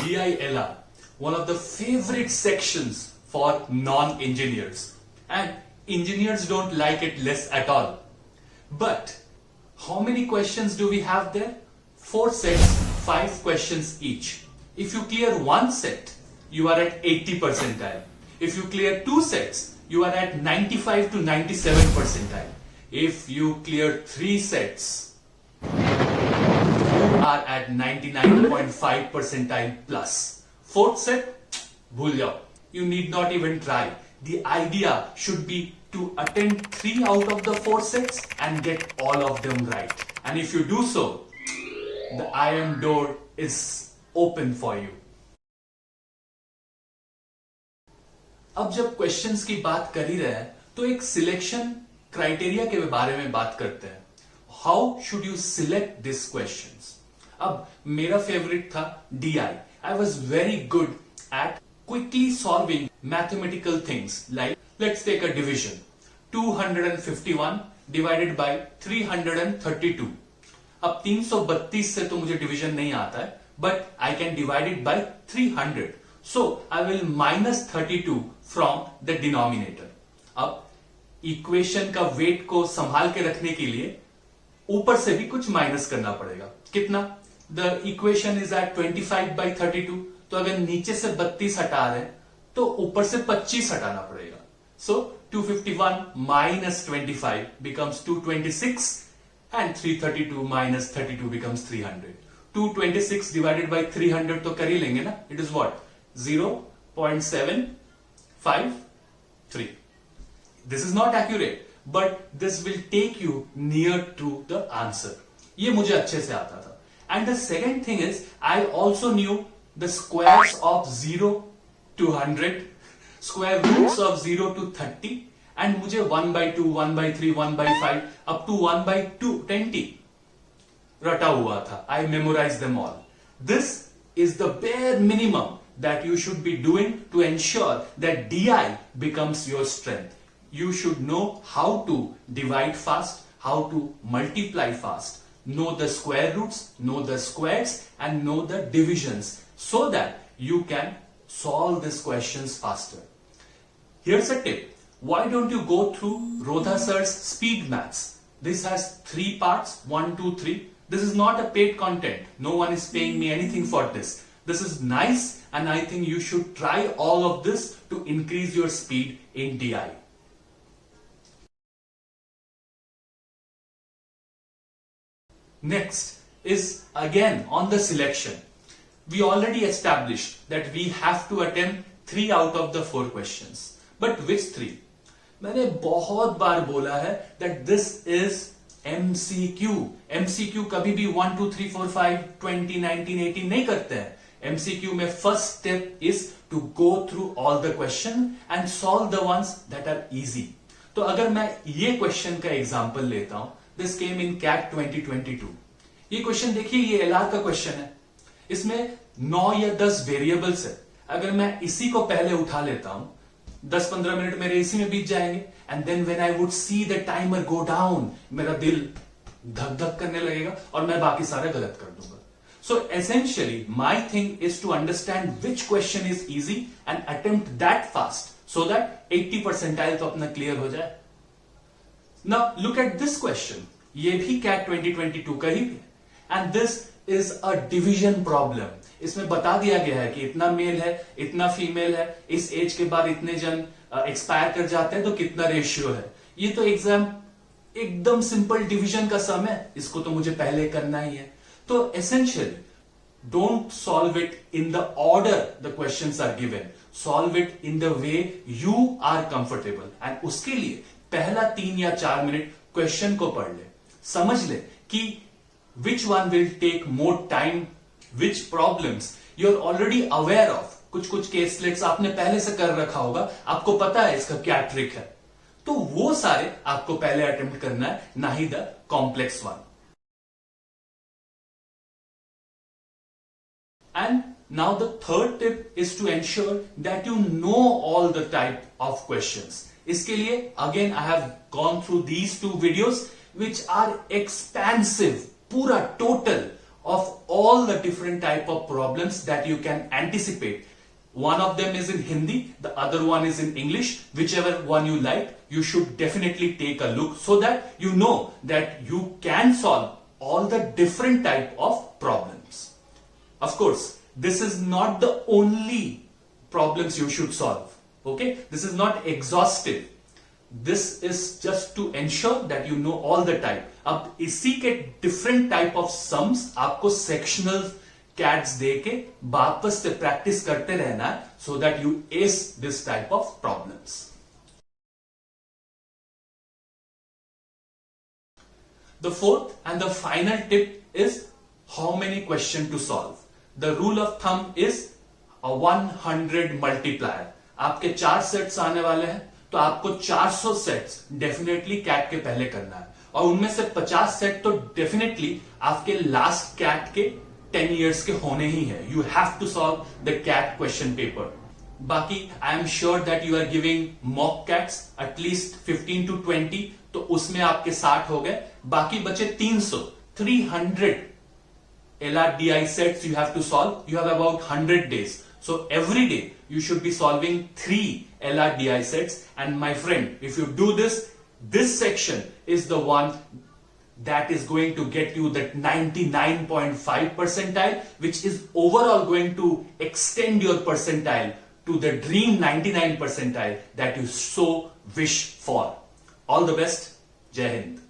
DILR, one of the favorite sections for non-engineers. And engineers don't like it less at all. But how many questions do we have there? 4 sets, 5 questions each. If you clear one set, you are at 80 percentile. If you clear 2 sets, you are at 95 to 97 percentile. If you clear 3 sets, you are at 99.5 percentile plus. 4th set, bhul jao. You need not even try. The idea should be to attempt 3 out of the 4 sets and get all of them right. And if you do so, the IIM door is open for you. अब जब questions की बात कर ही रहे हैं तो एक selection criteria के बारे में बात करते हैं. How should you select this questions? अब मेरा फेवरेट था DI. I was very good at quickly solving mathematical things like, let's take a division. 251 divided by 332. अब 332 से तो मुझे डिवीजन नहीं आता है, but I can divide it by 300. So I will minus 32 from the denominator. अब equation का wait को संभाल के रखने के लिए ऊपर से भी कुछ माइनस करना पड़ेगा. कितना? The equation is at 25 by 32. तो अगर नीचे से 32 हटा रहे हैं तो ऊपर से 25 हटाना पड़ेगा. So 251 minus 25 becomes 226 and 332 minus 32 becomes 300. 226 divided by 300 तो कर ही लेंगे ना. It is what? 0.753. This is not accurate, but this will take you near to the answer. ये मुझे अच्छे से आता था. And the second thing is, I also knew the squares of 0 to 100, square roots of 0 to 30, and मुझे 1 by 2, 1 by 3, 1 by 5, up to 1 by 20 रटा हुआ था. I memorized them all. This is the bare minimum that you should be doing to ensure that DI becomes your strength. You should know how to divide fast, how to multiply fast, know the square roots, know the squares, and know the divisions so that you can solve these questions faster. Here's a tip. Why don't you go through Rodha sir's speed maths? This has 3 parts, 1, 2, 3. This is not a paid content. No one is paying me anything for this. This is nice, and I think you should try all of this to increase your speed in DI. Next is again on the selection. We already established that we have to attempt 3 out of the 4 questions. But which 3? मैंने बहुत बार बोला है that this is MCQ. MCQ कभी भी 1, 2, 3, 4, 5, 20, 19, 18 नहीं करते हैं. MCQ में first step is to go through all the question and solve the ones that are easy. तो अगर मैं ये क्वेश्चन का एग्जांपल लेता हूं, this came in CAT 2022. ये क्वेश्चन देखिए, ये LR का क्वेश्चन है. इसमें 9 या 10 वेरिएबल्स है. अगर मैं इसी को पहले उठा लेता हूं, 10-15 मिनट मेरे इसी में बीत जाएंगे. And then when I would see the timer go down, मेरा दिल धक धक करने लगेगा और मैं बाकी सारा गलत कर दूंगा. So essentially, my thing is to understand which question is easy and attempt that fast so that 80 percentile तो अपना clear हो जाए. Now look at this question. ये भी CAT 2022 का ही है. And this is a division problem. इसमें बता दिया गया है कि इतना मेल है, इतना फीमेल है, इस एज के बाद इतने जन एक्सपायर कर जाते हैं, तो कितना रेशियो है. ये तो एग्जाम एकदम सिंपल डिवीजन का सम है. इसको तो मुझे पहले करना ही है. तो essentially, don't solve it in the order the questions are given. Solve it in the way you are comfortable. And उसके लिए पहला 3 या 4 मिनट क्वेश्चन को पढ़ ले, समझ ले कि which one will take more time, which problems you're already aware of. कुछ केसलेट्स आपने पहले से कर रखा होगा, आपको पता है इसका क्या ट्रिक है. तो वो सारे आपको पहले अटेम्प्ट करना है, ना ही the complex one. And now the third tip is to ensure that you know all the type of questions. इसके लिए again I have gone through these 2 videos which are expansive, पूरा total of all the different type of problems that you can anticipate. One of them is in Hindi, the other one is in English. Whichever one you like, you should definitely take a look so that you know that you can solve all the different type of problems. Of course, this is not the only problems you should solve. Okay, this is not exhaustive. This is just to ensure that you know all the type. अब इसी के different type of sums आपको sectional CATs देके वापस से practice करते रहना है so that you ace this type of problems. The fourth and the final tip is how many questions to solve. The rule of thumb is a 100 multiplier. आपके 4 sets आने वाले हैं तो आपको 400 सेट्स डेफिनेटली कैट के पहले करना है और उनमें से 50 सेट तो डेफिनेटली आपके लास्ट कैट के 10 इयर्स के होने ही है. You have to solve the CAT question paper. बाकी I am sure that you are giving mock CATs at least 15 to 20, तो उसमें आपके 60 हो गए. बाकी बचे 300 LRDI sets you have to solve. You have about 100 days. So every day you should be solving 3 LRDI sets. And my friend, if you do this, this section is the one that is going to get you that 99.5 percentile, which is overall going to extend your percentile to the dream 99 percentile that you so wish for. All the best. Jai Hind.